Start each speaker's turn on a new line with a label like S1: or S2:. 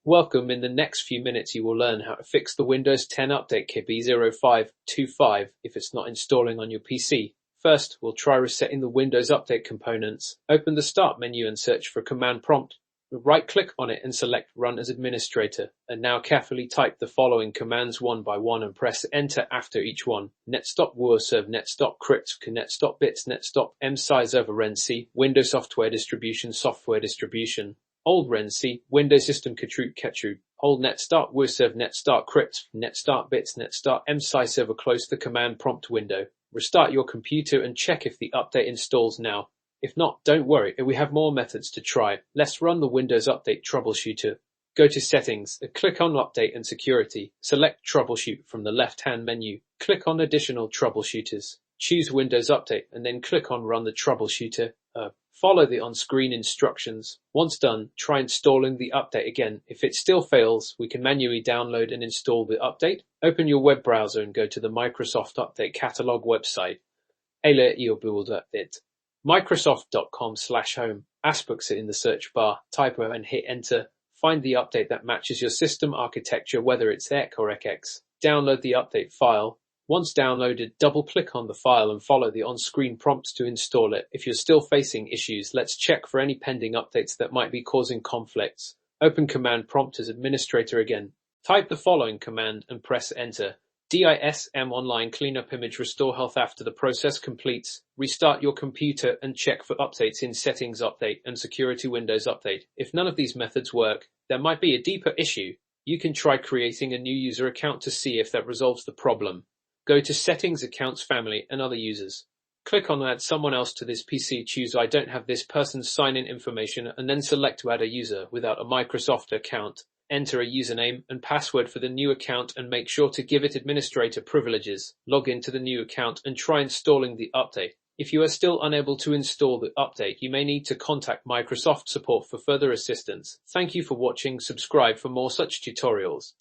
S1: Welcome. In the next few minutes you will learn how to fix the Windows 10 update KB50525 if it's not installing on your PC. First, we'll try resetting the Windows Update components. Open the Start menu and search for Command Prompt. Right-click on it and select Run as Administrator. And now carefully type the following commands one by one and press Enter after each one. netstop wurserv, netstop crypt, netstop bits, netstop msize over renc, Windows Software Distribution, Old renc, Windows System Katrut, Hold netstart wurserv, netstart crypt, netstart bits, netstart msize over close the command prompt window. Restart your computer and check if the update installs now. If not, don't worry, we have more methods to try. Let's run the Windows Update Troubleshooter. Go to Settings, click on Update and Security. Select Troubleshoot from the left-hand menu. Click on Additional Troubleshooters. Choose Windows Update and then click on Run the Troubleshooter. Follow the on-screen instructions. Once done, try installing the update again. If it still fails, we can manually download and install the update. Open your web browser and go to the Microsoft Update Catalog website. Microsoft.com/home. Aspects it in the search bar. Type and hit enter. Find the update that matches your system architecture, whether it's EC or ECX. Download the update file. Once downloaded, double-click on the file and follow the on-screen prompts to install it. If you're still facing issues, let's check for any pending updates that might be causing conflicts. Open Command Prompt as Administrator again. Type the following command and press Enter. DISM Online Cleanup Image Restore Health after the process completes. Restart your computer and check for updates in Settings Update and Security Windows Update. If none of these methods work, there might be a deeper issue. You can try creating a new user account to see if that resolves the problem. Go to Settings, Accounts, Family, and Other Users. Click on Add Someone Else to this PC, choose I don't have this person's sign-in information, and then select to add a user without a Microsoft account. Enter a username and password for the new account and make sure to give it administrator privileges. Log into the new account and try installing the update. If you are still unable to install the update, you may need to contact Microsoft support for further assistance. Thank you for watching. Subscribe for more such tutorials.